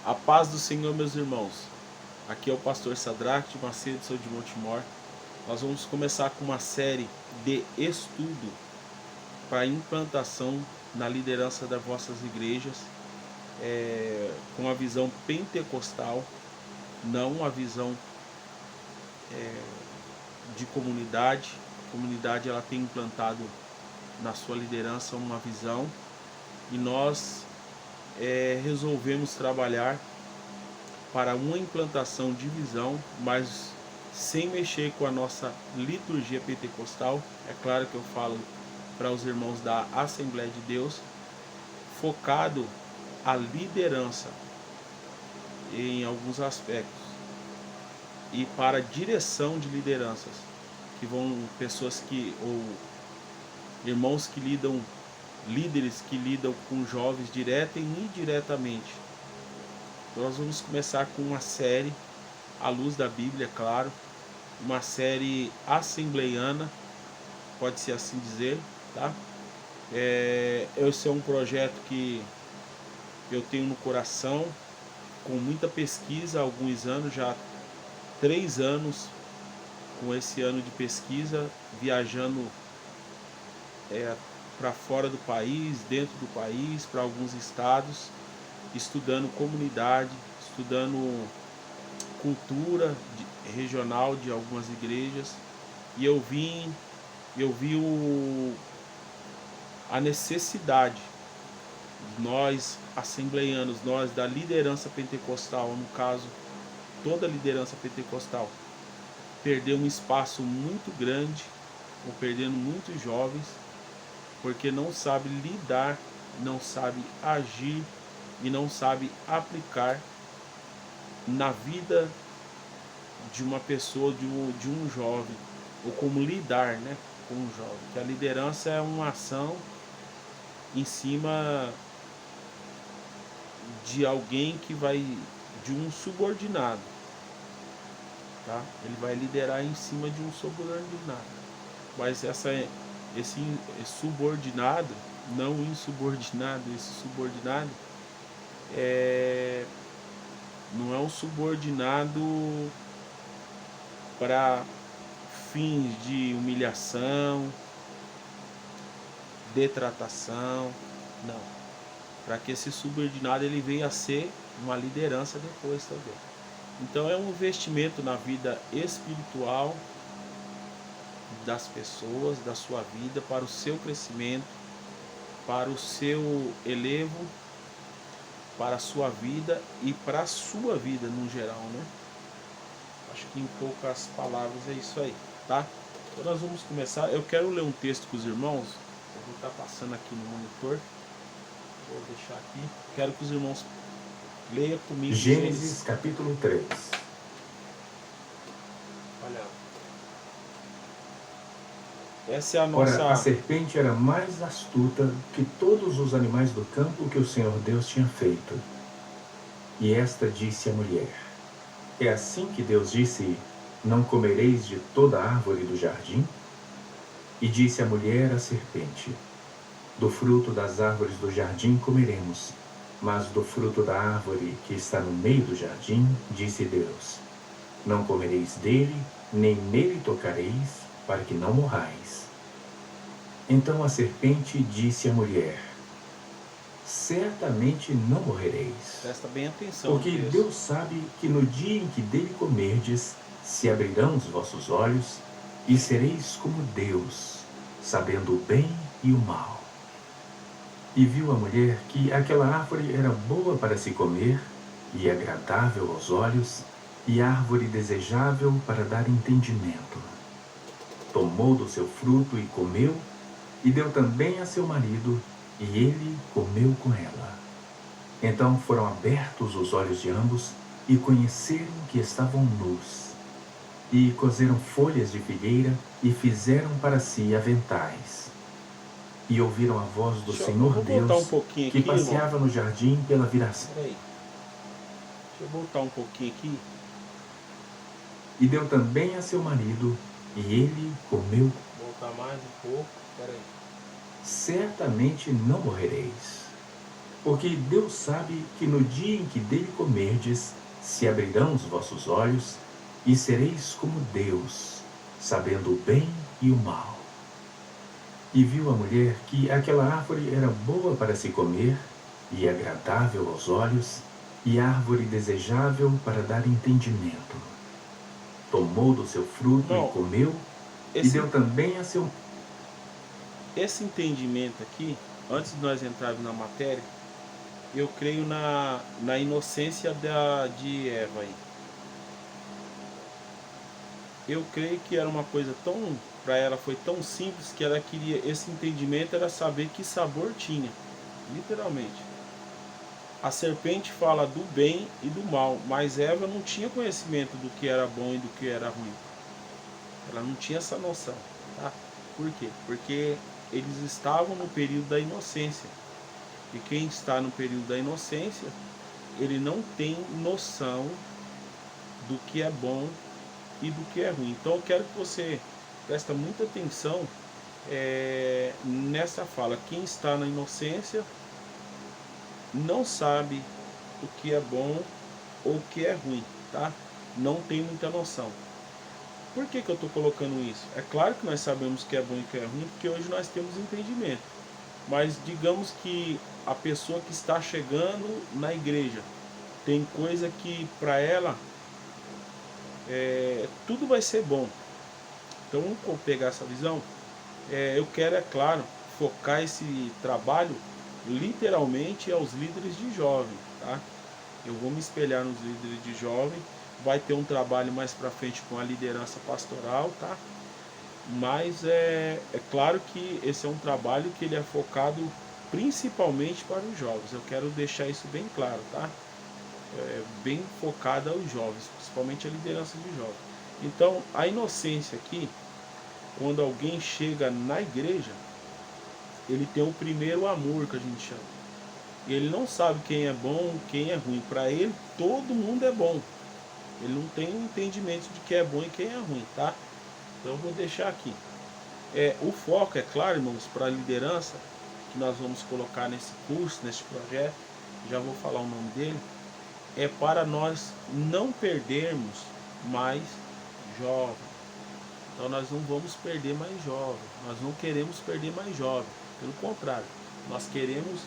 A paz do Senhor, meus irmãos. Aqui é o pastor Sadraque de Macedo, sou de Montemor. Nós vamos começar com uma série de estudo para implantação na liderança das vossas igrejas, com a visão pentecostal, não a visão de comunidade. A comunidade ela tem implantado na sua liderança uma visão e nós resolvemos trabalhar para uma implantação de visão, mas sem mexer com a nossa liturgia pentecostal. É claro que eu falo para os irmãos da Assembleia de Deus, focado a liderança em alguns aspectos e para direção de lideranças, que vão pessoas que ou irmãos que lidam, líderes que lidam com jovens direta e indiretamente. Então nós vamos começar com uma série à luz da Bíblia, claro, uma série assembleiana, pode-se assim dizer, tá? Esse é um projeto que eu tenho no coração, com muita pesquisa há alguns anos, já 3 anos com esse ano de pesquisa, viajando para fora do país, dentro do país, para alguns estados, estudando comunidade, estudando cultura regional de algumas igrejas, e eu vi a necessidade de nós assembleianos, nós da liderança pentecostal, no caso toda a liderança pentecostal, perder um espaço muito grande, ou perdendo muitos jovens, porque não sabe lidar, não sabe agir e não sabe aplicar na vida de uma pessoa, de um jovem, ou como lidar, né, com um jovem. Que a liderança é uma ação em cima de alguém que vai, de um subordinado, tá? Ele vai liderar em cima de um subordinado, mas esse subordinado, não insubordinado, esse subordinado não é um subordinado para fins de humilhação, detratação, não. Para que esse subordinado ele venha a ser uma liderança depois também. Então é um investimento na vida espiritual das pessoas, da sua vida, para o seu crescimento, para o seu elevo, para a sua vida e para a sua vida no geral, né? Acho que em poucas palavras é isso aí, tá? Então nós vamos começar. Eu quero ler um texto com os irmãos. Eu vou estar passando aqui no monitor. Vou deixar aqui. Quero que os irmãos leiam comigo. Gênesis capítulo 3. Olha. Essa é a nossa... Ora, a serpente era mais astuta que todos os animais do campo que o Senhor Deus tinha feito. E esta disse à mulher: é assim que Deus disse: não comereis de toda a árvore do jardim? E disse a mulher à serpente: do fruto das árvores do jardim comeremos, mas do fruto da árvore que está no meio do jardim, disse Deus: não comereis dele, nem nele tocareis, para que não morrais. Então a serpente disse à mulher: certamente não morrereis. Presta bem atenção. Porque Deus sabe que no dia em que dele comerdes, se abrirão os vossos olhos, e sereis como Deus, sabendo o bem e o mal. E viu a mulher que aquela árvore era boa para se comer, e agradável aos olhos, e árvore desejável para dar entendimento. Tomou do seu fruto e comeu, e deu também a seu marido, e ele comeu com ela. Então foram abertos os olhos de ambos, e conheceram que estavam nus. E coseram folhas de figueira, e fizeram para si aventais. E ouviram a voz do Senhor Deus, que passeava no jardim pela viração. Deixa eu voltar um pouquinho aqui. E deu também a seu marido, e ele comeu. Voltar mais um pouco. Peraí. Certamente não morrereis. Porque Deus sabe que no dia em que dele comerdes, se abrirão os vossos olhos, e sereis como Deus, sabendo o bem e o mal. E viu a mulher que aquela árvore era boa para se comer, e agradável aos olhos, e árvore desejável para dar entendimento. Tomou do seu fruto e Irmão, comeu, e esse, deu também a seu... esse entendimento aqui, antes de nós entrarmos na matéria, eu creio na inocência de Eva aí. Eu creio que era uma coisa tão, para ela foi tão simples que ela queria, esse entendimento era saber que sabor tinha, literalmente. A serpente fala do bem e do mal, mas Eva não tinha conhecimento do que era bom e do que era ruim. Ela não tinha essa noção, tá? Por quê? Porque eles estavam no período da inocência. E quem está no período da inocência, ele não tem noção do que é bom e do que é ruim. Então eu quero que você preste muita atenção nessa fala. Quem está na inocência não sabe o que é bom ou o que é ruim, tá? Não tem muita noção. Por que eu estou colocando isso? É claro que nós sabemos o que é bom e o que é ruim, porque hoje nós temos entendimento. Mas digamos que a pessoa que está chegando na igreja tem coisa que para ela tudo vai ser bom. Então vamos pegar essa visão. Eu quero, é claro, focar esse trabalho literalmente aos líderes de jovem, tá? Eu vou me espelhar nos líderes de jovem. Vai ter um trabalho mais para frente com a liderança pastoral, tá? Mas é claro que esse é um trabalho que ele é focado principalmente para os jovens. Eu quero deixar isso bem claro, tá? Bem focado aos jovens, principalmente a liderança de jovens. Então, a inocência aqui, quando alguém chega na igreja, ele tem o primeiro amor, que a gente chama. Ele não sabe quem é bom, quem é ruim. Para ele, todo mundo é bom. Ele não tem um entendimento de quem é bom e quem é ruim, tá? Então eu vou deixar aqui. O foco, é claro, irmãos, para a liderança, que nós vamos colocar nesse curso, nesse projeto, já vou falar o nome dele, é para nós não perdermos mais jovens. Então nós não vamos perder mais jovens, nós não queremos perder mais jovens, pelo contrário, nós queremos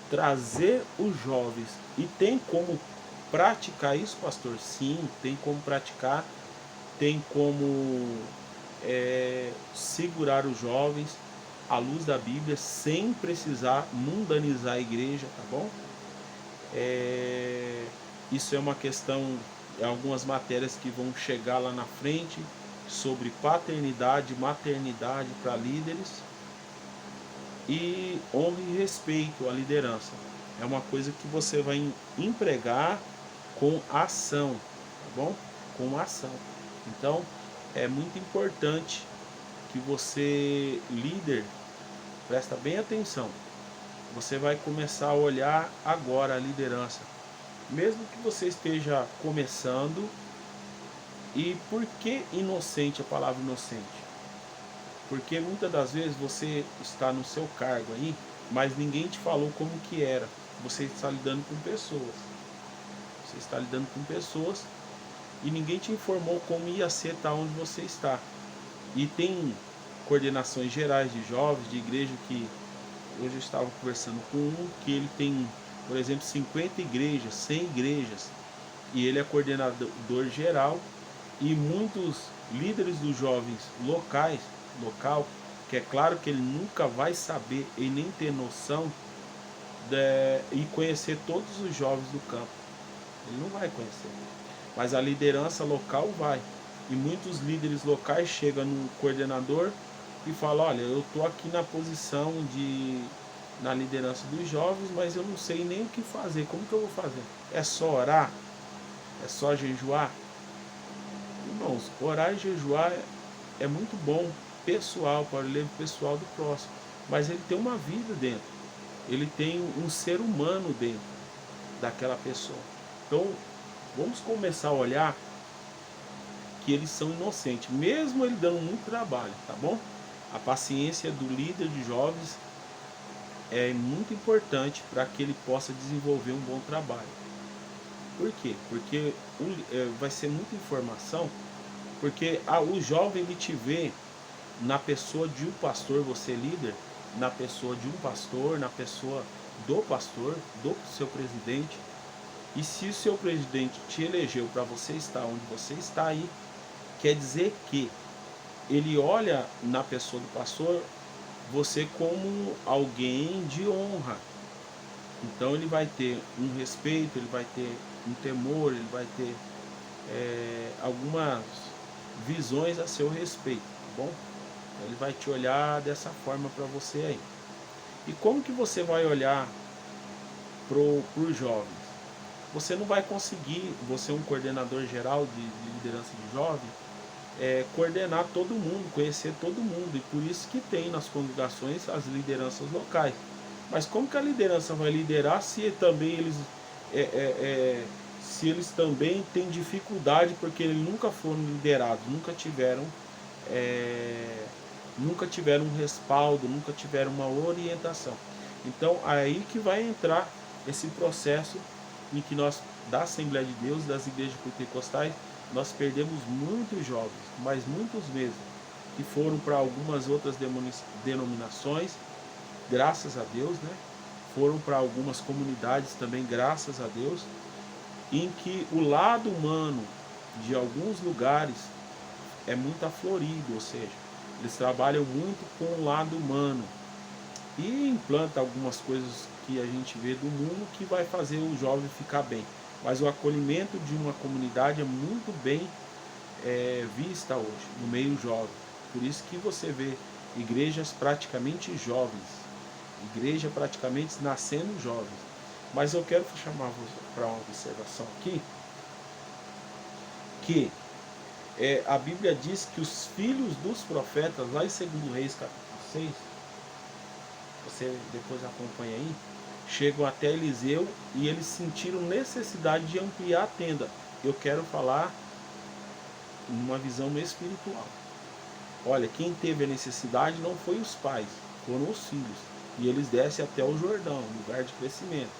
trazer os jovens. E tem como praticar isso, pastor? Sim, tem como praticar, tem como segurar os jovens à luz da Bíblia, sem precisar mundanizar a igreja, tá bom? Isso é uma questão, algumas matérias que vão chegar lá na frente, sobre paternidade, maternidade para líderes, e honra e respeito à liderança. É uma coisa que você vai empregar com ação, tá bom? Com ação. Então, é muito importante que você, líder, presta bem atenção. Você vai começar a olhar agora a liderança. Mesmo que você esteja começando. E por que inocente, a palavra inocente? Porque muitas das vezes você está no seu cargo aí, mas ninguém te falou como que era. Você está lidando com pessoas. Você está lidando com pessoas e ninguém te informou como ia ser estar onde você está. E tem coordenações gerais de jovens, de igreja, que hoje eu estava conversando com um, que ele tem, por exemplo, 50 igrejas, 100 igrejas, e ele é coordenador geral, e muitos líderes dos jovens local, que é claro que ele nunca vai saber e nem ter noção e conhecer todos os jovens do campo. Ele não vai conhecer. Mas a liderança local vai. E muitos líderes locais chegam no coordenador e falam: olha, eu estou aqui na posição na liderança dos jovens, mas eu não sei nem o que fazer. Como que eu vou fazer? É só orar? É só jejuar? Irmãos, orar e jejuar é muito bom, pessoal, para o livro pessoal do próximo. Mas ele tem uma vida dentro. Ele tem um ser humano dentro daquela pessoa. Então, vamos começar a olhar que eles são inocentes, mesmo ele dando muito trabalho, tá bom? A paciência do líder de jovens é muito importante para que ele possa desenvolver um bom trabalho. Por quê? Porque vai ser muita informação, porque o jovem ele te vê na pessoa de um pastor, você líder, na pessoa de um pastor, na pessoa do pastor, do seu presidente. E se o seu presidente te elegeu para você estar onde você está aí, quer dizer que ele olha na pessoa do pastor você como alguém de honra. Então ele vai ter um respeito, ele vai ter um temor, ele vai ter algumas visões a seu respeito, tá bom? Ele vai te olhar dessa forma para você aí. E como que você vai olhar para os jovens? Você não vai conseguir, você é um coordenador geral de liderança de jovem, coordenar todo mundo, conhecer todo mundo. E por isso que tem nas congregações as lideranças locais. Mas como que a liderança vai liderar se também eles também têm dificuldade porque eles nunca foram liderados, nunca tiveram um respaldo, nunca tiveram uma orientação. Então aí que vai entrar esse processo em que nós, da Assembleia de Deus, das igrejas pentecostais, nós perdemos muitos jovens, mas muitos mesmo, que foram para algumas outras denominações, graças a Deus, né? Foram para algumas comunidades também, graças a Deus, em que o lado humano de alguns lugares é muito aflorido, ou seja, eles trabalham muito com o lado humano e implantam algumas coisas que a gente vê do mundo que vai fazer o jovem ficar bem. Mas o acolhimento de uma comunidade é muito bem vista hoje, no meio jovem. Por isso que você vê igrejas praticamente jovens, igreja praticamente nascendo jovens. Mas eu quero chamar para uma observação aqui, que a Bíblia diz que os filhos dos profetas, lá em 2 Reis capítulo 6, você depois acompanha aí, chegam até Eliseu e eles sentiram necessidade de ampliar a tenda. Eu quero falar numa visão espiritual. Olha, quem teve a necessidade não foi os pais, foram os filhos. E eles descem até o Jordão, lugar de crescimento.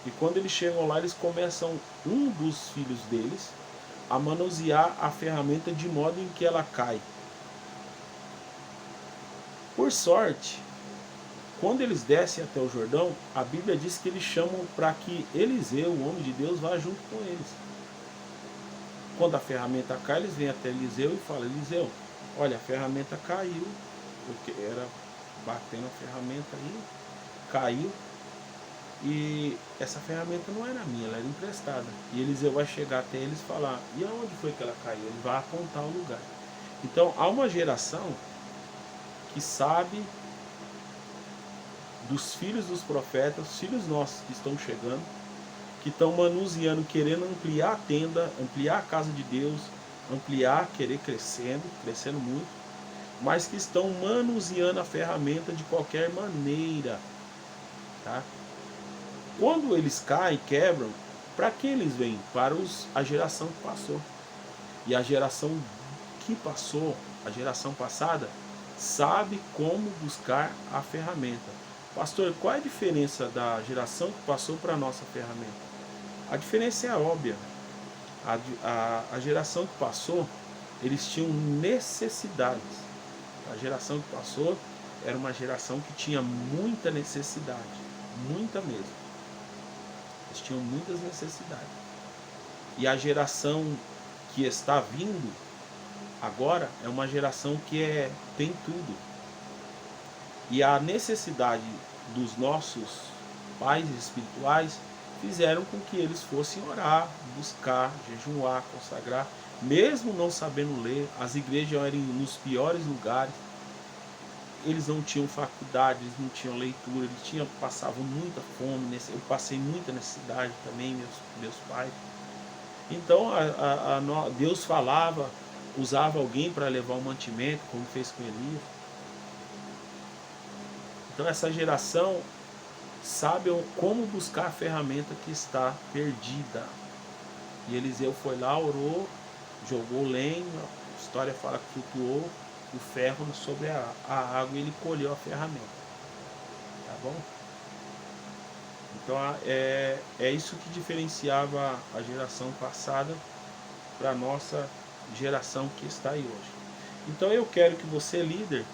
E quando eles chegam lá, eles começam, um dos filhos deles, a manusear a ferramenta de modo em que ela cai. Por sorte, quando eles descem até o Jordão, a Bíblia diz que eles chamam para que Eliseu, o homem de Deus, vá junto com eles. Quando a ferramenta cai, eles vêm até Eliseu e falam: Eliseu, olha, a ferramenta caiu, porque era batendo a ferramenta aí, caiu, e essa ferramenta não era minha, ela era emprestada. E Eliseu vai chegar até eles e falar: e aonde foi que ela caiu? Ele vai apontar o lugar. Então há uma geração que sabe dos filhos dos profetas, os filhos nossos que estão chegando, que estão manuseando, querendo ampliar a tenda, ampliar a casa de Deus, ampliar, querer crescendo muito, mas que estão manuseando a ferramenta de qualquer maneira, tá? Quando eles caem, quebram, para que eles vêm? Para a geração que passou. E a geração que passou, a geração passada, sabe como buscar a ferramenta. Pastor, qual é a diferença da geração que passou para a nossa ferramenta? A diferença é óbvia. A geração que passou, eles tinham necessidades. A geração que passou era uma geração que tinha muita necessidade, muita mesmo. Eles tinham muitas necessidades. E a geração que está vindo agora é uma geração que tem tudo. E a necessidade dos nossos pais espirituais fizeram com que eles fossem orar, buscar, jejuar, consagrar, mesmo não sabendo ler. As igrejas eram nos piores lugares, eles não tinham faculdade, eles não tinham leitura, eles passavam muita fome, eu passei muita necessidade também, meus pais. Então Deus falava, usava alguém para levar o mantimento, como fez com Elias. Então essa geração sabe como buscar a ferramenta que está perdida. E Eliseu foi lá, orou, jogou lenha, a história fala que flutuou o ferro sobre a água e ele colheu a ferramenta. Tá bom? Então é isso que diferenciava a geração passada para a nossa geração que está aí hoje. Então eu quero que você, líder,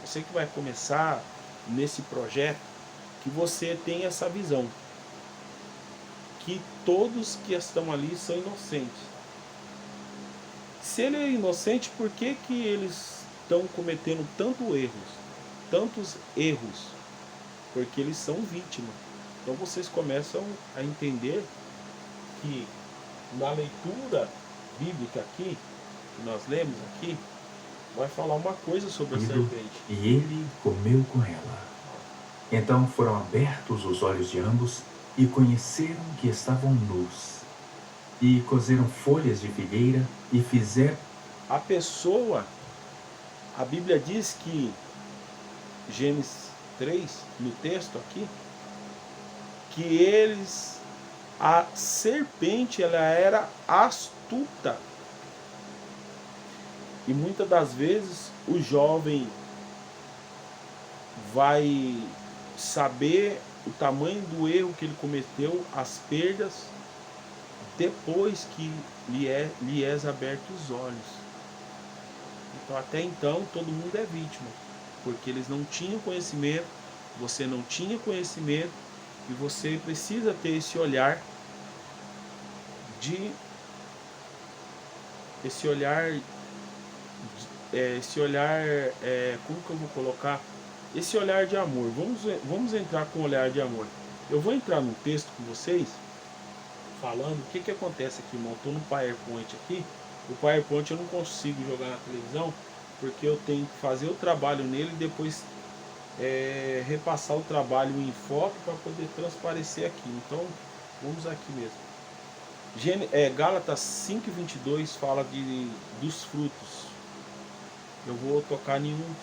você que vai começar nesse projeto, que você tenha essa visão, que todos que estão ali são inocentes. Se ele é inocente, por que que eles estão cometendo tantos erros? Porque eles são vítimas. Então vocês começam a entender que na leitura bíblica aqui, que nós lemos aqui, vai falar uma coisa sobre a serpente. E ele comeu com ela. Então foram abertos os olhos de ambos e conheceram que estavam nus. E coseram folhas de figueira e fizeram... A pessoa, a Bíblia diz que, Gênesis 3, no texto aqui, que a serpente, ela era astuta. E muitas das vezes o jovem vai saber o tamanho do erro que ele cometeu, as perdas, depois que lhe é aberto os olhos. Então até então todo mundo é vítima, porque eles não tinham conhecimento, você não tinha conhecimento, e você precisa ter esse olhar como que eu vou colocar? Esse olhar de amor. Vamos entrar com o olhar de amor. Eu vou entrar no texto com vocês, falando o que acontece aqui, irmão. Estou no PowerPoint aqui. O PowerPoint eu não consigo jogar na televisão, porque eu tenho que fazer o trabalho nele e depois repassar o trabalho em foto para poder transparecer aqui. Então, vamos aqui mesmo. Gálatas 5:22 fala dos frutos. Eu vou tocar em um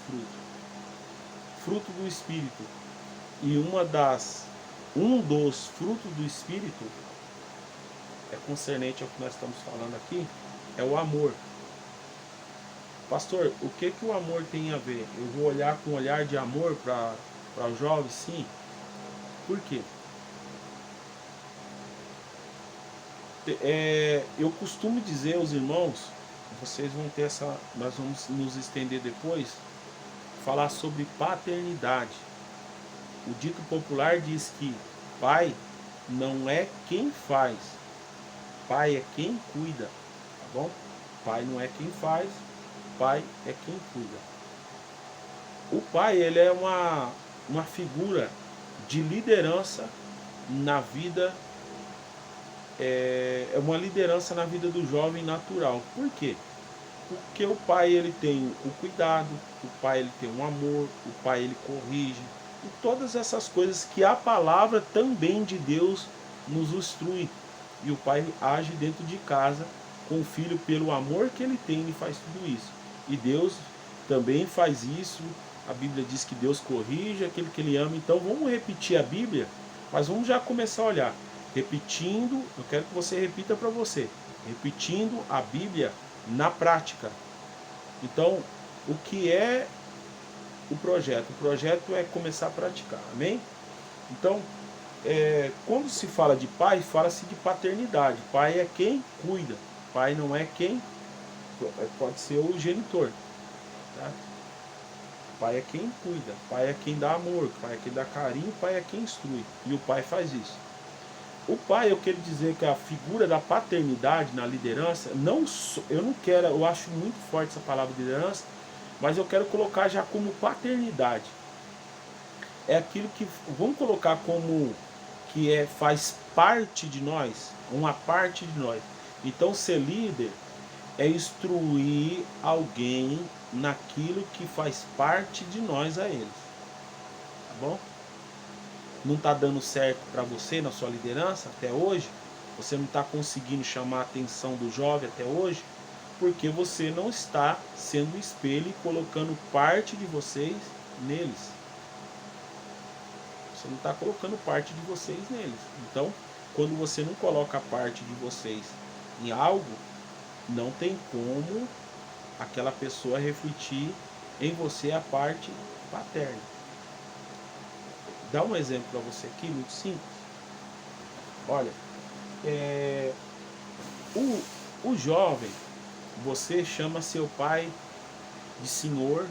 fruto do Espírito. E um dos frutos do Espírito é concernente ao que nós estamos falando aqui, é o amor. Pastor, o que o amor tem a ver? Eu vou olhar com um olhar de amor para os jovens? Sim. Por quê? Eu costumo dizer aos irmãos, vocês vão ter nós vamos nos estender depois, falar sobre paternidade. O dito popular diz que pai não é quem faz, pai é quem cuida, tá bom? Pai não é quem faz, pai é quem cuida. O pai, ele é uma figura de liderança na vida, é uma liderança na vida do jovem natural. Por quê? Porque o pai, ele tem o cuidado, o pai, ele tem o amor, o pai, ele corrige, e todas essas coisas que a palavra também de Deus nos instrui. E o pai age dentro de casa com o filho pelo amor que ele tem, ele faz tudo isso. E Deus também faz isso. A Bíblia diz que Deus corrige aquele que ele ama. Então vamos repetir a Bíblia, mas vamos já começar a olhar. Repetindo, eu quero que você repita para você. Repetindo a Bíblia na prática. Então, o que é o projeto? O projeto é começar a praticar, amém? Então, quando se fala de pai, fala-se de paternidade. Pai é quem cuida, pai não é quem, pode ser o genitor, tá? Pai é quem cuida, pai é quem dá amor, pai é quem dá carinho, pai é quem instrui, e o pai faz isso. O pai, eu quero dizer que a figura da paternidade na liderança, eu acho muito forte essa palavra liderança, mas eu quero colocar já como paternidade. É aquilo que, vamos colocar como que faz parte de nós, uma parte de nós. Então ser líder é instruir alguém naquilo que faz parte de nós a eles. Tá bom? Não está dando certo para você na sua liderança até hoje, você não está conseguindo chamar a atenção do jovem até hoje, porque você não está sendo espelho e colocando parte de vocês neles. Você não está colocando parte de vocês neles. Então, quando você não coloca a parte de vocês em algo, não tem como aquela pessoa refletir em você a parte paterna. Dá um exemplo para você aqui, muito simples. Olha, o, o jovem, você chama seu pai de senhor,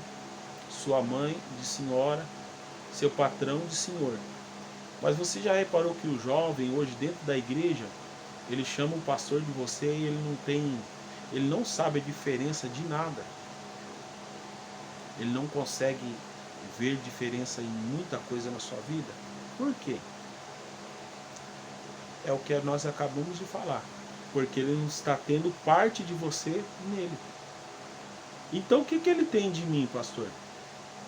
sua mãe de senhora, seu patrão de senhor. Mas você já reparou que o jovem hoje dentro da igreja, ele chama o pastor de você e ele não sabe a diferença de nada. Ele não consegue ver diferença em muita coisa na sua vida. Por quê? É o que nós acabamos de falar. Porque ele não está tendo parte de você nele. Então o que ele tem de mim, pastor?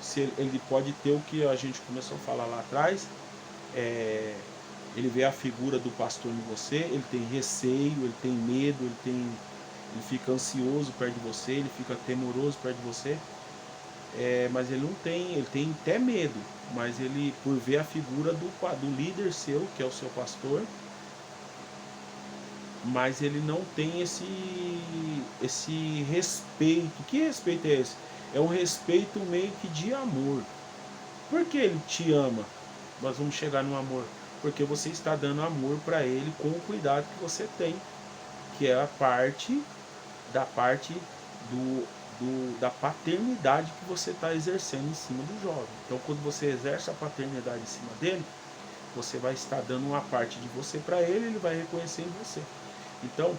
Se ele pode ter o que a gente começou a falar lá atrás, ele vê a figura do pastor em você, ele tem receio, ele tem medo, ele fica ansioso perto de você, ele fica temoroso perto de você, mas ele não tem, ele tem até medo, mas ele, por ver a figura do líder seu, que é o seu pastor, mas ele não tem esse respeito. Que respeito é esse? É um respeito meio que de amor. Por que ele te ama? Nós vamos chegar no amor. Porque você está dando amor para ele com o cuidado que você tem, que é a parte da paternidade que você está exercendo em cima do jovem. Então, quando você exerce a paternidade em cima dele, você vai estar dando uma parte de você para ele, ele vai reconhecer em você. Então,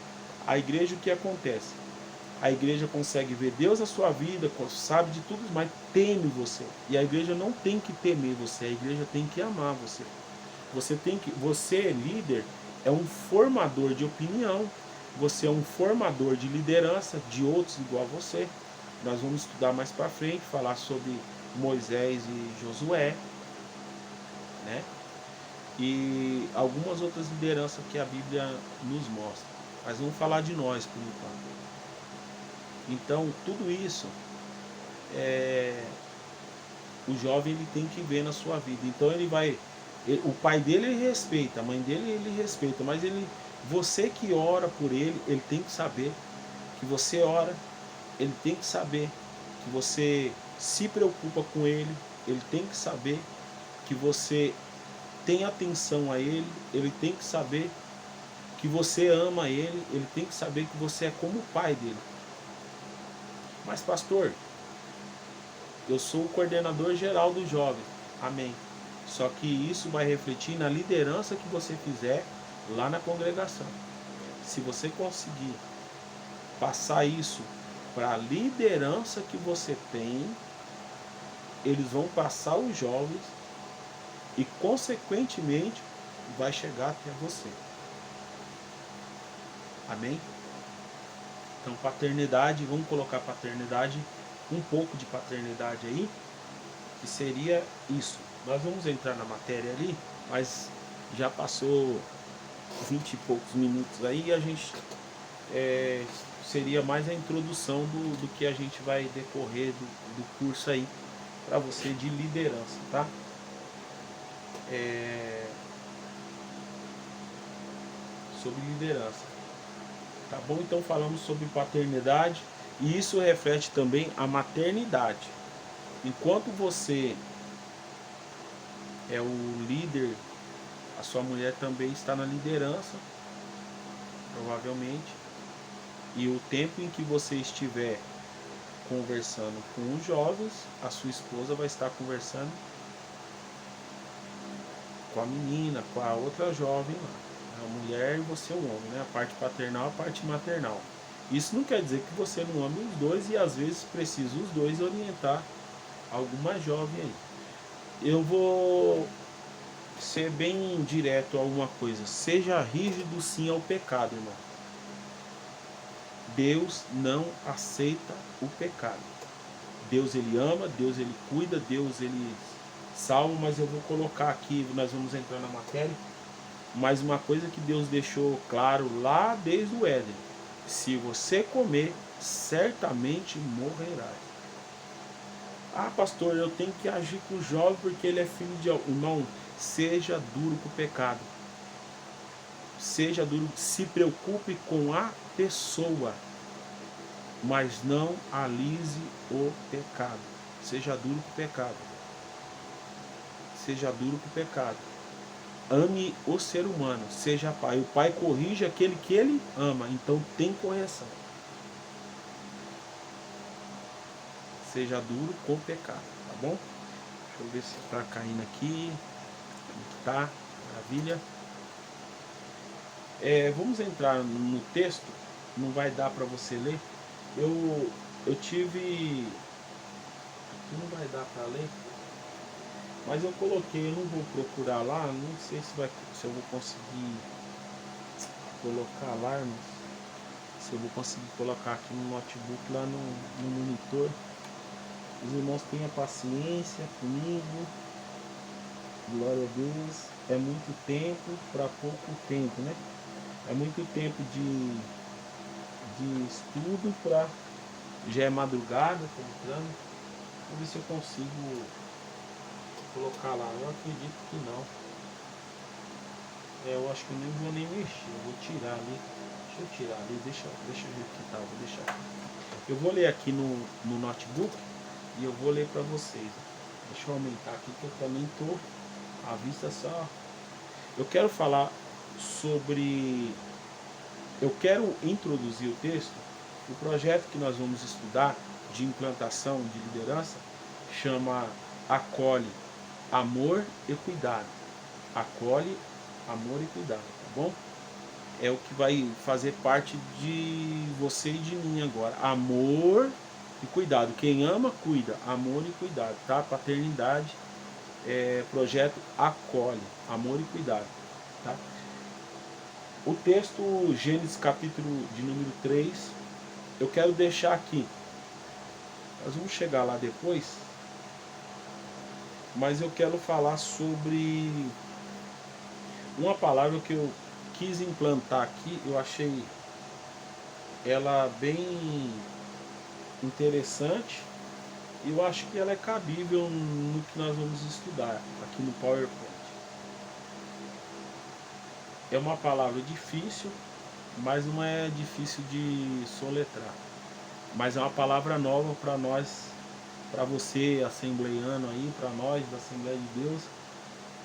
a igreja, o que acontece? A igreja consegue ver Deus na sua vida, sabe de tudo, mas teme você. E a igreja não tem que temer você, a igreja tem que amar você. Você, líder, é um formador de opinião, você é um formador de liderança de outros igual a você. Nós vamos estudar mais para frente, falar sobre Moisés e Josué, né? E algumas outras lideranças que a Bíblia nos mostra. Mas vamos falar de nós por enquanto. Então, tudo isso o jovem ele tem que ver na sua vida. Então o pai dele ele respeita, a mãe dele ele respeita, mas você que ora por ele, ele tem que saber que você ora, ele tem que saber que você se preocupa com ele, ele tem que saber que você tem atenção a ele, ele tem que saber que você ama ele, ele tem que saber que você é como o pai dele. Mas pastor, eu sou o coordenador geral do jovem. Amém. Só que isso vai refletir na liderança que você fizer lá na congregação. Se você conseguir passar isso para a liderança que você tem, eles vão passar os jovens e, consequentemente, vai chegar até você. Amém? Então, paternidade, vamos colocar paternidade, um pouco de paternidade aí, que seria isso. Nós vamos entrar na matéria ali, mas já passou 20 e poucos minutos aí, e a gente seria mais a introdução do que a gente vai decorrer do curso aí, para você de liderança, tá? Sobre liderança. Tá bom? Então falamos sobre paternidade e isso reflete também a maternidade. Enquanto você é o líder, a sua mulher também está na liderança, provavelmente. E o tempo em que você estiver conversando com os jovens, a sua esposa vai estar conversando com a menina, com a outra jovem lá. A mulher e você o homem, né? A parte paternal, a parte maternal. Isso não quer dizer que você não ame os dois e às vezes precisa os dois orientar alguma jovem aí. Eu vou ser bem direto a uma coisa. Seja rígido sim ao pecado, irmão. Deus não aceita o pecado. Deus ele ama, Deus ele cuida, Deus ele salva, mas eu vou colocar aqui, nós vamos entrar na matéria. Mas uma coisa que Deus deixou claro lá desde o Éden: se você comer, certamente morrerás. Ah, pastor, eu tenho que agir com o jovem porque ele é filho de... Irmão, seja duro com o pecado. Seja duro, se preocupe com a pessoa, mas não alise o pecado. Seja duro com o pecado. Seja duro com o pecado. ame o ser humano, seja pai. O pai corrige aquele que ele ama, então tem correção. Seja duro com o pecado, tá bom? Deixa eu ver se tá caindo aqui. Tá, maravilha. Vamos entrar no texto. Não vai dar para você ler. Eu tive... Aqui não vai dar para ler. Mas eu coloquei, eu não vou procurar lá, não sei se eu vou conseguir colocar lá, irmãos. Se eu vou conseguir colocar aqui no notebook, lá no monitor. Os irmãos tenham paciência comigo. Glória a Deus. É muito tempo para pouco tempo, né? É muito tempo de estudo para... Já é madrugada, tô entrando. Vou ver se eu consigo colocar lá. Eu acredito que não. Eu acho que eu nem vou mexer. Eu vou tirar ali. Deixa eu tirar ali. Deixa eu ver que tá. Vou deixar. Eu vou ler aqui no notebook e eu vou ler para vocês. Deixa eu aumentar aqui que eu também tô à vista só. Eu quero falar sobre... Eu quero introduzir o texto. O projeto que nós vamos estudar de implantação de liderança chama Acolhe, Amor e Cuidado. Acolhe, Amor e Cuidado, tá bom? É o que vai fazer parte de você e de mim agora. Amor e cuidado. Quem ama, cuida. Amor e cuidado, tá? Paternidade, projeto Acolhe, Amor e Cuidado, tá? O texto, Gênesis capítulo de número 3, eu quero deixar aqui. Nós vamos chegar lá depois, mas eu quero falar sobre uma palavra que eu quis implantar aqui. Eu achei ela bem interessante e eu acho que ela é cabível no que nós vamos estudar aqui no PowerPoint. É uma palavra difícil, mas não é difícil de soletrar. Mas é uma palavra nova para nós, para você assembleiano aí, para nós da Assembleia de Deus.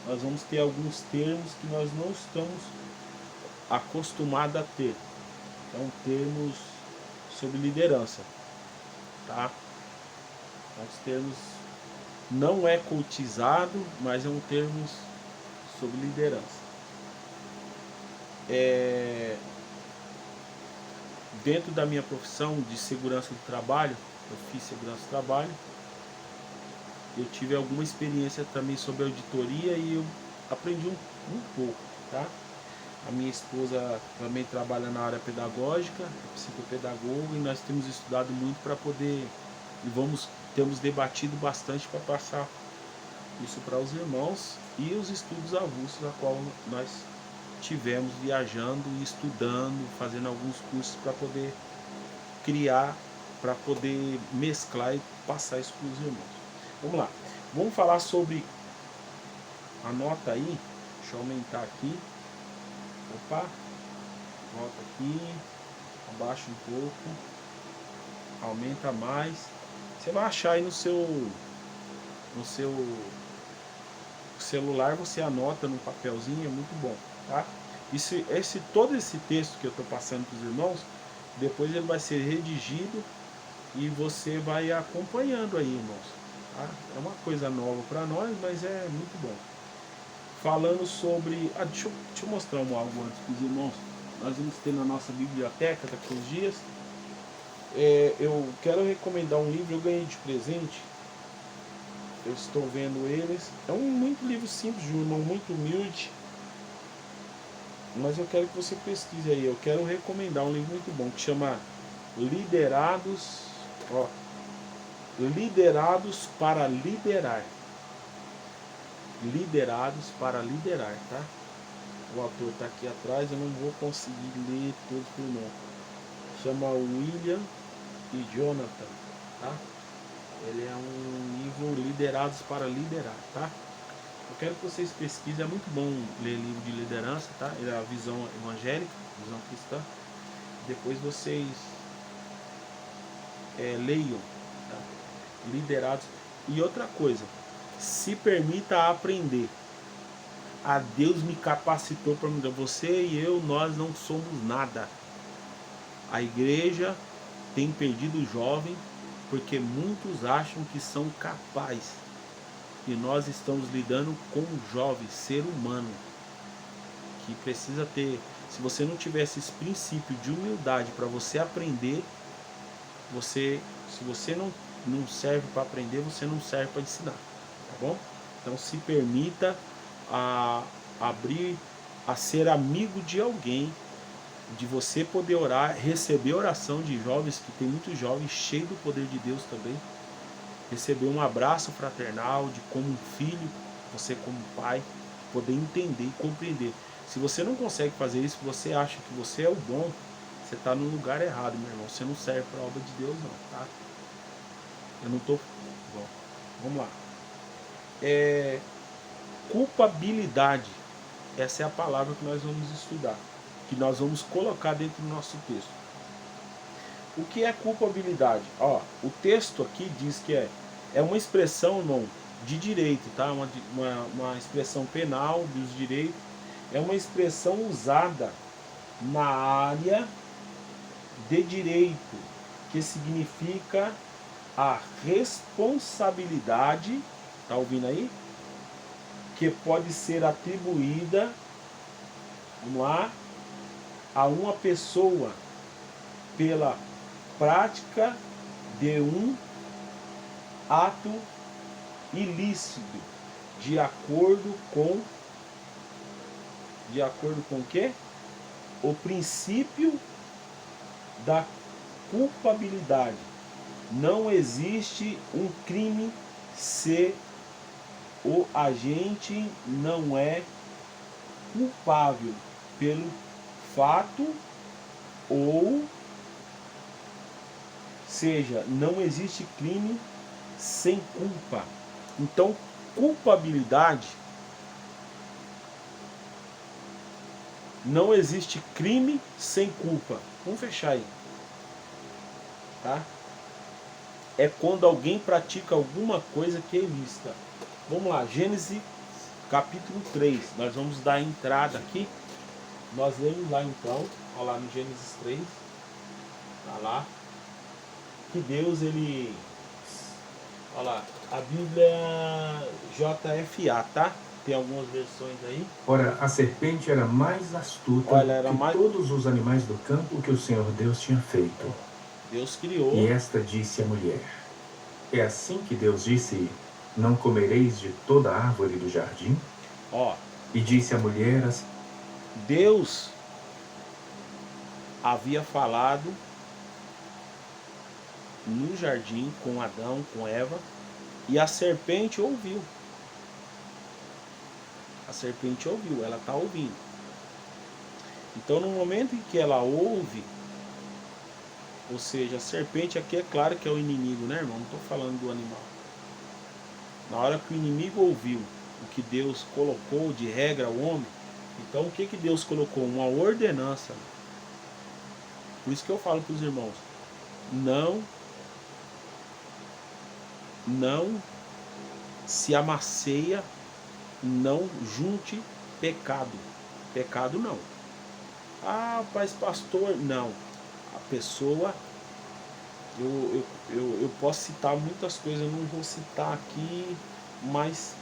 Nós vamos ter alguns termos que nós não estamos acostumados a ter. São termos sobre liderança, tá? São os termos, não é cultizado, mas é um termo sobre liderança. Dentro da minha profissão de segurança do trabalho, eu fiz segurança do trabalho, eu tive alguma experiência também sobre auditoria e eu aprendi um pouco, tá? A minha esposa também trabalha na área pedagógica, psicopedagoga, e nós temos estudado muito para poder, temos debatido bastante para passar isso para os irmãos, e os estudos avulsos a qual nós tivemos viajando e estudando, fazendo alguns cursos para poder criar, para poder mesclar e passar isso para os irmãos. Vamos lá, vamos falar sobre, anota aí, deixa eu aumentar aqui, opa, volta aqui, abaixa um pouco, aumenta mais, você vai achar aí no seu celular, você anota num papelzinho, é muito bom, tá? Todo esse texto que eu estou passando para os irmãos, depois ele vai ser redigido e você vai acompanhando aí, irmãos, tá? É uma coisa nova para nós, mas é muito bom. Falando sobre... deixa eu mostrar algo antes para os irmãos. Nós vamos ter na nossa biblioteca daqui uns dias. Eu quero recomendar um livro, eu ganhei de presente. Eu estou vendo eles. É muito livro simples, de um irmão muito humilde. Mas eu quero que você pesquise aí. Eu quero recomendar um livro muito bom que chama Liderados. Liderados para liderar. Liderados para liderar, tá? O autor está aqui atrás, eu não vou conseguir ler todos por nome. Chama William e Jonathan, tá? Ele é um livro Liderados para liderar, tá? Eu quero que vocês pesquisem, é muito bom ler livro de liderança, tá? Ele é a visão evangélica, visão cristã. Depois vocês leiam, tá? Liderados. E outra coisa, se permita aprender. a Deus me capacitou para mudar. Você e eu, nós não somos nada. A igreja tem perdido o jovem porque muitos acham que são capazes. E nós estamos lidando com um jovem, ser humano, que precisa ter. Se você não tiver esses princípios de humildade para você aprender, se você não serve para aprender, você não serve para ensinar, tá bom? Então se permita abrir, a ser amigo de alguém, de você poder orar, receber oração de jovens, que tem muitos jovens cheios do poder de Deus também, receber um abraço fraternal, de como um filho, você como pai, poder entender e compreender. Se você não consegue fazer isso, você acha que você é o bom, você está no lugar errado, meu irmão. Você não serve para a obra de Deus, não, tá? Eu não tô. Bom, vamos lá. Culpabilidade. Essa é a palavra que nós vamos estudar, que nós vamos colocar dentro do nosso texto. O que é culpabilidade? Ó, o texto aqui diz que é uma expressão, irmão, de direito, tá? Uma expressão penal dos direitos. É uma expressão usada na área de direito, que significa a responsabilidade, tá ouvindo aí? Que pode ser atribuída, vamos lá, a uma pessoa pela prática de um ato ilícito, de acordo com o quê? O princípio da culpabilidade. Não existe um crime se o agente não é culpável pelo fato, ou seja, não existe crime sem culpa. Então, culpabilidade, não existe crime sem culpa. Vamos fechar aí, tá? É quando alguém pratica alguma coisa que é ilícita. Vamos lá, Gênesis capítulo 3. Nós vamos dar a entrada aqui. Nós lemos lá então, olha lá no Gênesis 3. Tá lá. Que Deus, ele... Olha lá, a Bíblia JFA, tá? Tem algumas versões aí. Ora, a serpente era mais astuta que todos os animais do campo que o Senhor Deus tinha feito. Deus criou. E esta disse à mulher: é assim que Deus disse: não comereis de toda a árvore do jardim? Ó. E disse a mulher assim: Deus havia falado no jardim com Adão, com Eva, e a serpente ouviu. A serpente ouviu, ela está ouvindo. Então, no momento em que ela ouve, ou seja, a serpente aqui é claro que é o inimigo, né, irmão? Não estou falando do animal. Na hora que o inimigo ouviu o que Deus colocou de regra ao homem, então o que Deus colocou? Uma ordenança. Por isso que eu falo para os irmãos, não se amasseia, não junte pecado. Pecado não. Ah, mas pastor, não. A pessoa, eu posso citar muitas coisas, eu não vou citar aqui, mas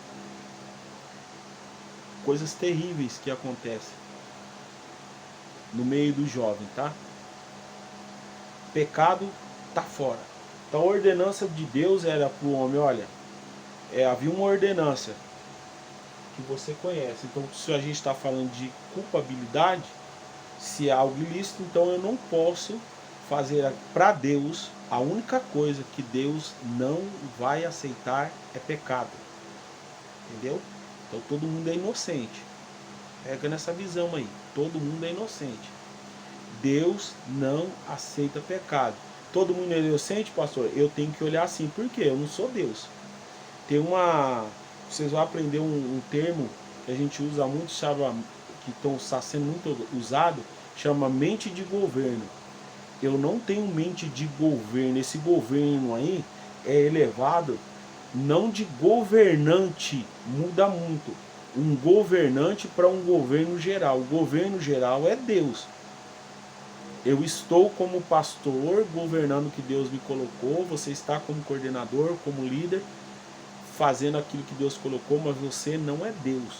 coisas terríveis que acontecem no meio do jovem, tá? Pecado tá fora. Então a ordenança de Deus era para o homem, olha, havia uma ordenança que você conhece. Então, se a gente está falando de culpabilidade, se é algo ilícito, então eu não posso fazer para Deus. A única coisa que Deus não vai aceitar é pecado. Entendeu? Então todo mundo é inocente. Pega nessa visão aí. Todo mundo é inocente. Deus não aceita pecado. Todo mundo é inocente, pastor? Eu tenho que olhar assim. Por quê? Eu não sou Deus. Tem uma... Vocês vão aprender um termo que a gente usa muito, que está sendo muito usado, chama mente de governo. Eu não tenho mente de governo. Esse governo aí é elevado, não de governante, muda muito. um governante para um governo geral. O governo geral é Deus. Eu estou como pastor, governando o que Deus me colocou. Você está como coordenador, como líder, fazendo aquilo que Deus colocou, mas você não é Deus.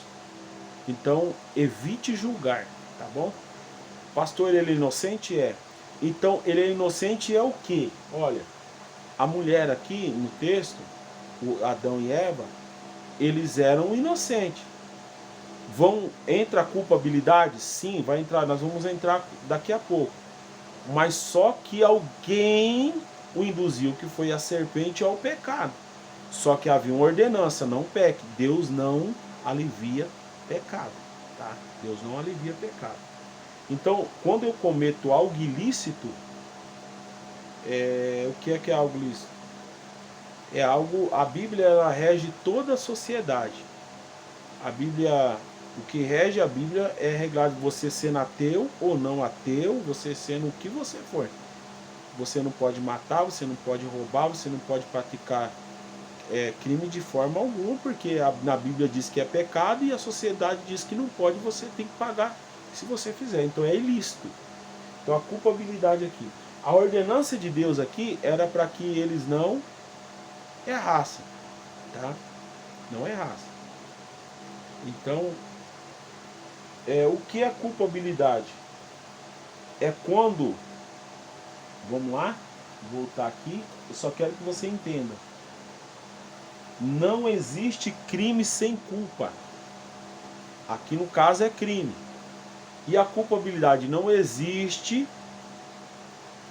Então, evite julgar, tá bom? Pastor, ele é inocente? É. Então, ele é inocente é o quê? Olha, a mulher aqui no texto, o Adão e Eva, eles eram inocentes. Entra a culpabilidade? Sim, vai entrar. Nós vamos entrar daqui a pouco. Mas só que alguém o induziu, que foi a serpente, ao pecado. Só que havia uma ordenança, não peque. Deus não alivia pecado, tá? Deus não alivia pecado. Então, quando eu cometo algo ilícito, o que é algo ilícito? É algo, a Bíblia, ela rege toda a sociedade. A Bíblia, o que rege a Bíblia é regrado você sendo ateu ou não ateu, você sendo o que você for. Você não pode matar, você não pode roubar, você não pode praticar crime de forma alguma, porque na Bíblia diz que é pecado e a sociedade diz que não pode, você tem que pagar se você fizer. Então é ilícito. Então a culpabilidade aqui. A ordenança de Deus aqui era para que eles não errassem, tá? Não errassem. Então, o que é culpabilidade? É quando, vamos lá, voltar aqui, eu só quero que você entenda. Não existe crime sem culpa. Aqui no caso é crime. E a culpabilidade, não existe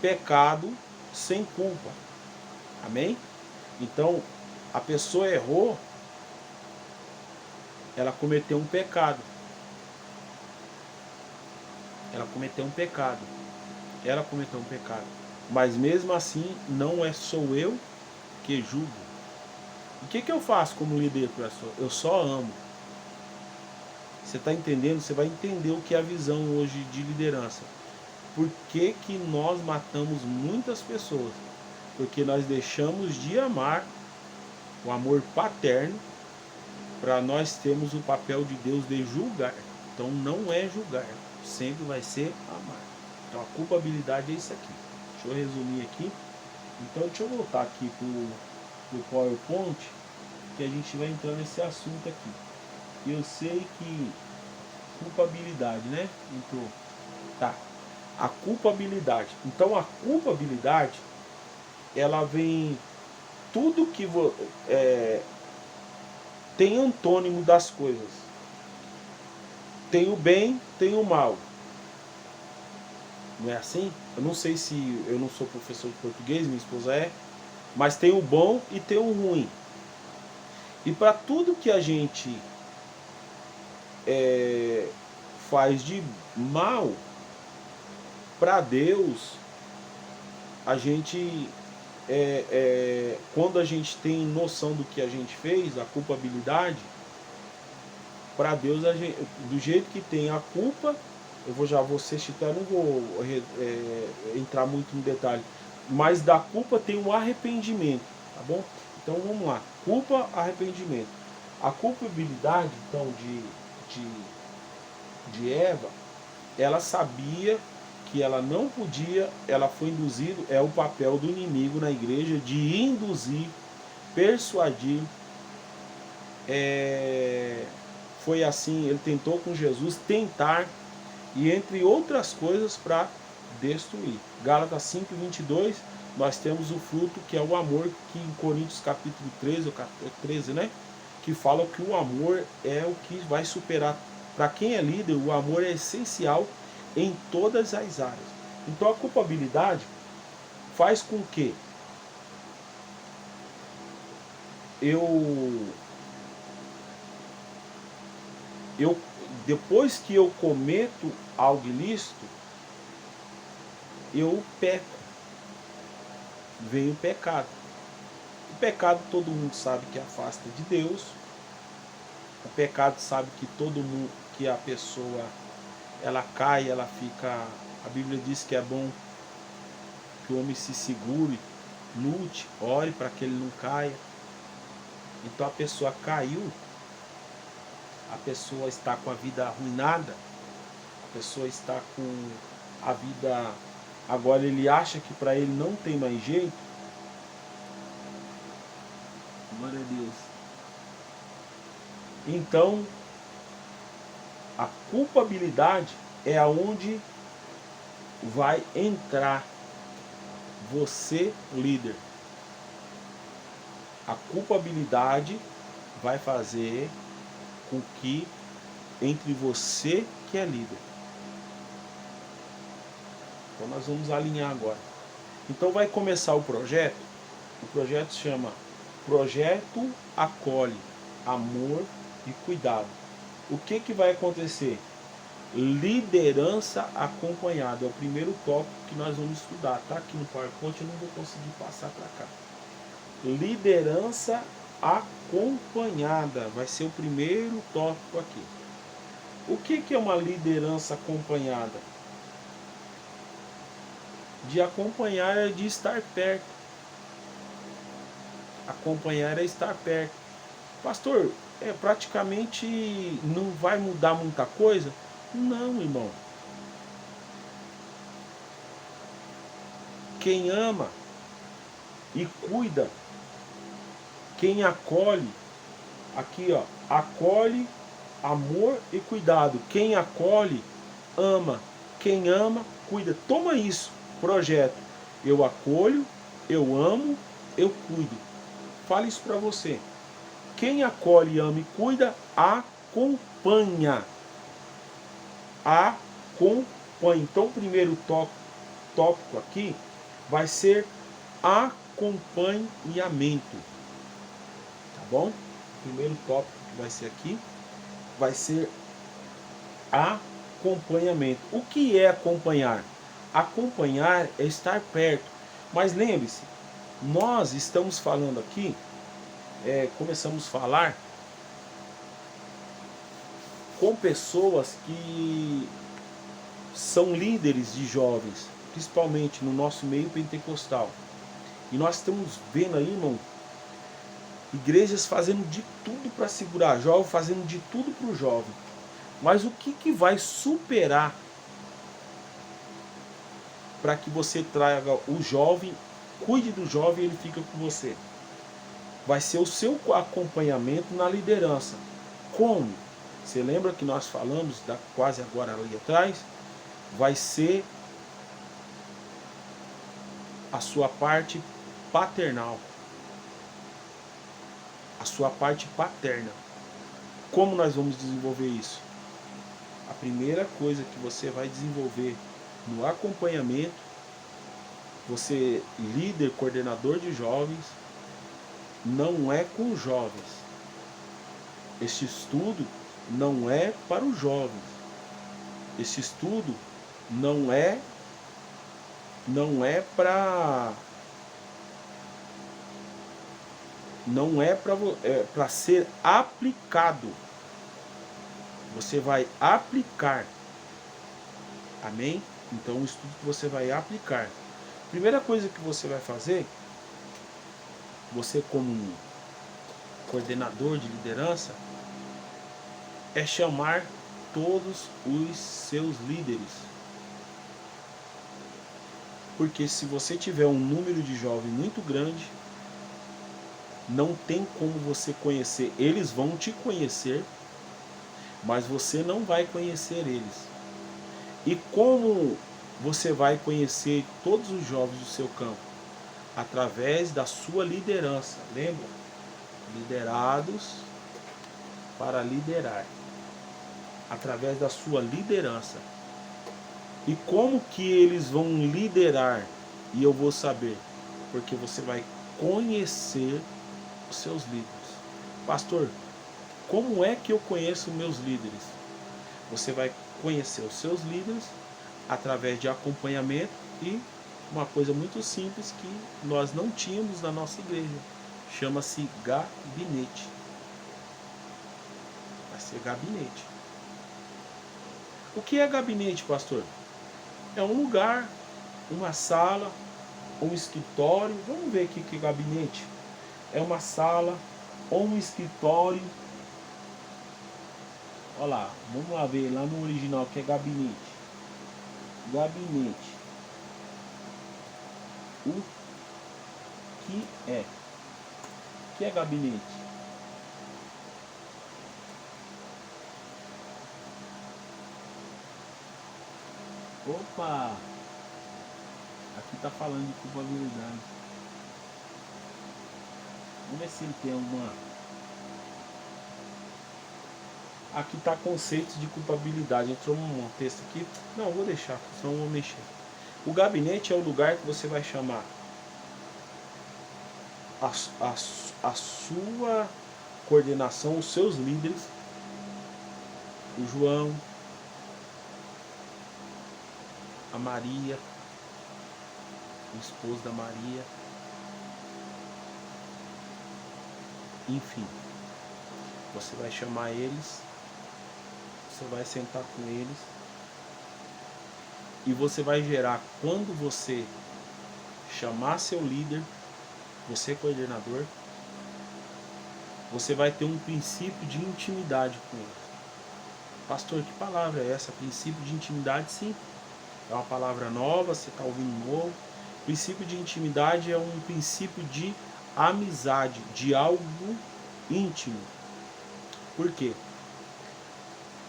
pecado sem culpa. Amém? Então, a pessoa errou, ela cometeu um pecado. Ela cometeu um pecado. Ela cometeu um pecado. Mas mesmo assim, não sou eu que julgo. O que eu faço como líder, professor? Eu só amo. Você está entendendo? Você vai entender o que é a visão hoje de liderança. Por que nós matamos muitas pessoas? Porque nós deixamos de amar o amor paterno para nós termos o papel de Deus de julgar. Então não é julgar, sempre vai ser amar. Então a culpabilidade é isso aqui. Deixa eu resumir aqui. Então deixa eu voltar aqui para o PowerPoint, que a gente vai entrar nesse assunto aqui. Eu sei que culpabilidade, né? Entrou. Tá. A culpabilidade. Então a culpabilidade, ela vem tudo que tem antônimo das coisas. Tem o bem, tem o mal. Não é assim? Eu não sei se eu não sou professor de português, minha esposa é, mas tem o bom e tem o ruim. E para tudo que a gente faz de mal, para Deus, a gente quando a gente tem noção do que a gente fez, a culpabilidade, para Deus, do jeito que tem a culpa, já vou ser chitado, não vou entrar muito no detalhe, mas da culpa tem um arrependimento, tá bom? Então vamos lá, culpa, arrependimento. A culpabilidade, então, de Eva, ela sabia que ela não podia, ela foi induzida, é o papel do inimigo na igreja de induzir, persuadir. Foi assim, ele tentou com Jesus tentar, e entre outras coisas, para destruir. Gálatas 5:22, nós temos o fruto, que é o amor, que em Coríntios capítulo 13, né? Que fala que o amor é o que vai superar. Para quem é líder, o amor é essencial em todas as áreas. Então a culpabilidade faz com que depois que eu cometo algo ilícito, eu peco. Vem o pecado. O pecado todo mundo sabe que afasta de Deus. O pecado sabe que todo mundo, que a pessoa, ela cai, ela fica. A Bíblia diz que é bom que o homem se segure, lute, ore para que ele não caia. Então a pessoa caiu, a pessoa está com a vida arruinada, a pessoa está com a vida, agora ele acha que para ele não tem mais jeito. Glória a Deus. Então, a culpabilidade é aonde vai entrar você, líder. A culpabilidade vai fazer com que entre você que é líder. Então nós vamos alinhar agora. Então vai começar o projeto. O projeto se chama Projeto Acolhe, Amor e Cuidado. O que vai acontecer? Liderança acompanhada. É o primeiro tópico que nós vamos estudar. Está aqui no PowerPoint, eu não vou conseguir passar para cá. Liderança acompanhada. Vai ser o primeiro tópico aqui. O que é uma liderança acompanhada? De acompanhar é de estar perto. Acompanhar é estar perto. Pastor, praticamente não vai mudar muita coisa? Não, irmão. Quem ama e cuida, quem acolhe, aqui ó, acolhe, amor e cuidado. Quem acolhe, ama. Quem ama, cuida. Toma isso, projeto. Eu acolho, eu amo, eu cuido. Fala isso para você. Quem acolhe, ama e cuida, acompanha. Acompanha. Então o primeiro tópico aqui vai ser acompanhamento. Tá bom? O primeiro tópico que vai ser aqui vai ser acompanhamento. O que é acompanhar? Acompanhar é estar perto. Mas lembre-se, nós estamos falando aqui, começamos a falar com pessoas que são líderes de jovens, principalmente no nosso meio pentecostal. E nós estamos vendo aí, irmão, igrejas fazendo de tudo para segurar jovem, fazendo de tudo para o jovem. Mas o que vai superar para que você traga o jovem, cuide do jovem e ele fica com você? Vai ser o seu acompanhamento na liderança. Como? Você lembra que nós falamos quase agora ali atrás? Vai ser a sua parte paternal. A sua parte paterna. Como nós vamos desenvolver isso? A primeira coisa que você vai desenvolver no acompanhamento, você líder, coordenador de jovens, não é com os jovens. Este estudo não é para os jovens. Este estudo não é para ser aplicado. Você vai aplicar. Amém? Então o estudo que você vai aplicar. Primeira coisa que você vai fazer, você como um coordenador de liderança, é chamar todos os seus líderes. Porque se você tiver um número de jovens muito grande, não tem como você conhecer. Eles vão te conhecer, mas você não vai conhecer eles. E como você vai conhecer todos os jovens do seu campo? Através da sua liderança. Lembra? Liderados para liderar. Através da sua liderança. E como que eles vão liderar? E eu vou saber. Porque você vai conhecer os seus líderes. Pastor, como é que eu conheço meus líderes? Você vai conhecer os seus líderes através de acompanhamento e uma coisa muito simples que nós não tínhamos na nossa igreja. Chama-se gabinete. Vai ser gabinete. O que é gabinete, pastor? É um lugar, uma sala, um escritório. Vamos ver aqui que é gabinete. É uma sala ou um escritório Olha lá, vamos lá ver lá no original que é gabinete. Gabinete. O que é? O que é gabinete? Opa! Aqui tá falando de culpabilidade. Vamos ver se ele tem alguma. Aqui tá conceitos de culpabilidade. Entrou um texto aqui. Não, vou deixar, senão eu vou mexer. O gabinete é o lugar que você vai chamar a sua coordenação, os seus líderes, o João, a Maria, o esposo da Maria, enfim, você vai chamar eles, você vai sentar com eles e você vai gerar, quando você chamar seu líder, você coordenador, você vai ter um princípio de intimidade com eles. Pastor, que palavra é essa? Princípio de intimidade, sim. É uma palavra nova, você está ouvindo novo. Princípio de intimidade é um princípio de amizade, de algo íntimo. Por quê?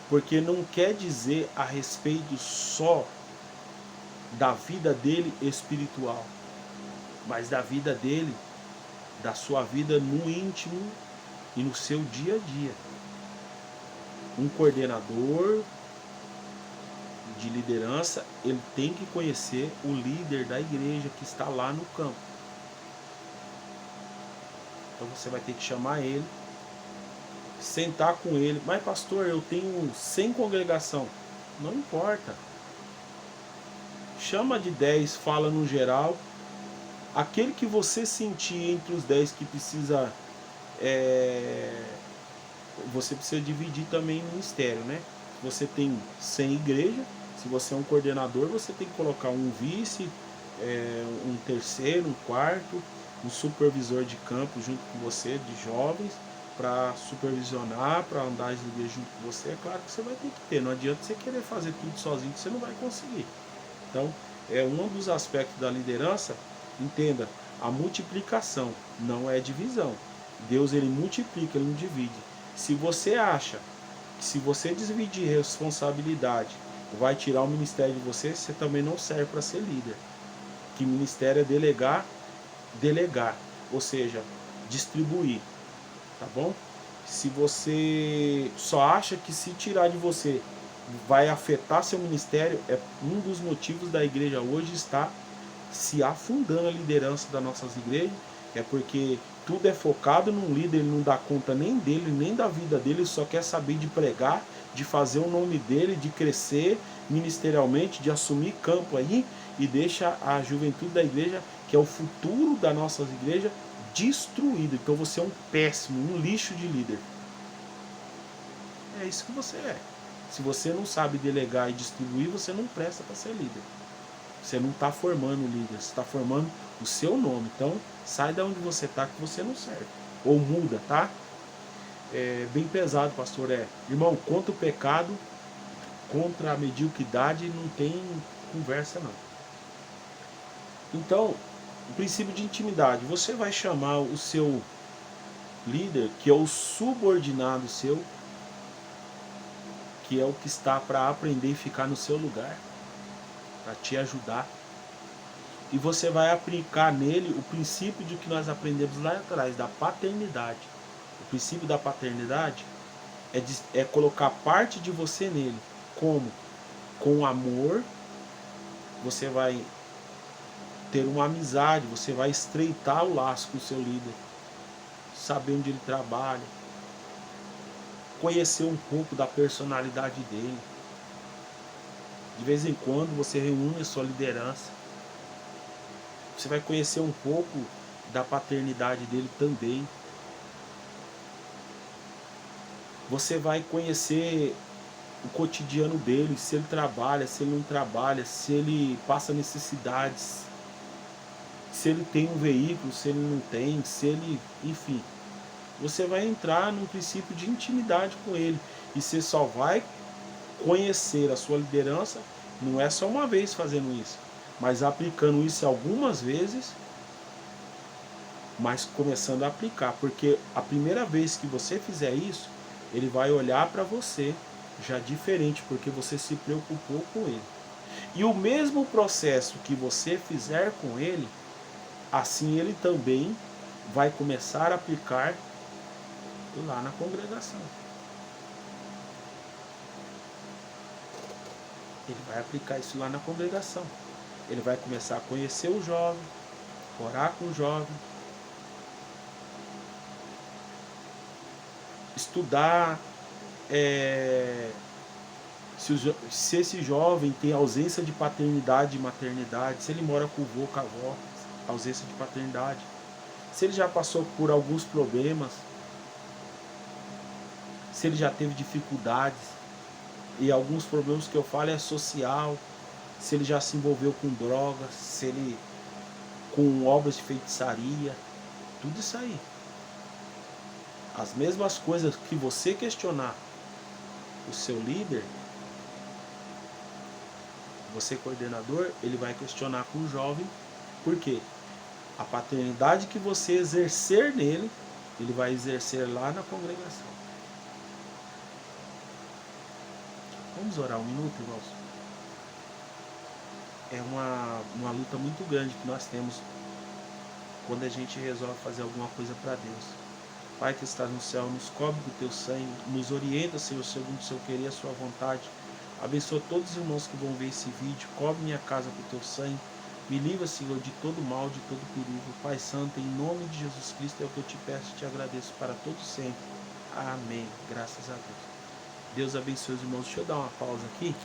Porque não quer dizer a respeito só da vida dele espiritual, mas da vida dele, da sua vida no íntimo e no seu dia a dia. Um coordenador de liderança, ele tem que conhecer o líder da igreja que está lá no campo. Então você vai ter que chamar ele, sentar com ele. Mas pastor, eu tenho 100 congregação. Não importa. Chama de 10, fala no geral. Aquele que você sentir entre os 10 que precisa... você precisa dividir também o ministério, né? Você tem 100 igrejas. Se você é um coordenador, você tem que colocar um vice, um terceiro, um quarto, um supervisor de campo junto com você, de jovens, para supervisionar, para andar as igrejas junto com você. É claro que você vai ter que ter, não adianta você querer fazer tudo sozinho, que você não vai conseguir. Então, um dos aspectos da liderança, entenda, a multiplicação não é divisão. Deus, ele multiplica, ele não divide. Se você acha que se você dividir responsabilidade vai tirar o ministério de você, você também não serve para ser líder. Que ministério é delegar, ou seja, distribuir, tá bom? Se você só acha que se tirar de você vai afetar seu ministério, é um dos motivos da igreja hoje estar se afundando a liderança das nossas igrejas, é porque tudo é focado num líder, ele não dá conta nem dele, nem da vida dele, ele só quer saber de pregar, de fazer o nome dele, de crescer ministerialmente, de assumir campo aí, e deixa a juventude da igreja, que é o futuro das nossas igrejas, destruído. Então você é um péssimo, um lixo de líder. É isso que você é. Se você não sabe delegar e distribuir, você não presta para ser líder. Você não está formando líder, você está formando o seu nome. Então, sai da onde você está que você não serve. Ou muda, tá? É bem pesado, pastor. Irmão, contra o pecado, contra a mediocridade, não tem conversa, não. Então, o princípio de intimidade. Você vai chamar o seu líder, que é o subordinado seu, que é o que está para aprender e ficar no seu lugar, para te ajudar. E você vai aplicar nele o princípio de que nós aprendemos lá atrás, da paternidade. O princípio da paternidade é colocar parte de você nele. Como? Com amor, você vai ter uma amizade, você vai estreitar o laço com o seu líder, saber onde ele trabalha, conhecer um pouco da personalidade dele. De vez em quando você reúne a sua liderança. Você vai conhecer um pouco da paternidade dele também. Você vai conhecer o cotidiano dele, se ele trabalha, se ele não trabalha, se ele passa necessidades, se ele tem um veículo, se ele não tem, se ele... Enfim, você vai entrar num princípio de intimidade com ele. E você só vai conhecer a sua liderança, não é só uma vez fazendo isso, mas aplicando isso algumas vezes, mas começando a aplicar, porque a primeira vez que você fizer isso, ele vai olhar para você já diferente, porque você se preocupou com ele. E o mesmo processo que você fizer com ele, assim ele também vai começar a aplicar lá na congregação. Ele vai aplicar isso lá na congregação. Ele vai começar a conhecer o jovem, orar com o jovem, estudar se esse jovem tem ausência de paternidade e maternidade, se ele mora com o vô, com a avó, ausência de paternidade, se ele já passou por alguns problemas, se ele já teve dificuldades, e alguns problemas que eu falo é social, se ele já se envolveu com drogas, se ele com obras de feitiçaria, tudo isso aí. As mesmas coisas que você questionar o seu líder, você coordenador, ele vai questionar com o jovem, por quê? A paternidade que você exercer nele, ele vai exercer lá na congregação. Vamos orar um minuto, irmãos? É uma luta muito grande que nós temos quando a gente resolve fazer alguma coisa para Deus. Pai que estás no céu, nos cobre do teu sangue, nos orienta, Senhor, segundo o seu querer e a sua vontade. Abençoa todos os irmãos que vão ver esse vídeo, cobre minha casa com o teu sangue. Me livra, Senhor, de todo mal, de todo perigo. Pai Santo, em nome de Jesus Cristo é o que eu te peço e te agradeço para todos sempre. Amém. Graças a Deus. Deus abençoe os irmãos. Deixa eu dar uma pausa aqui.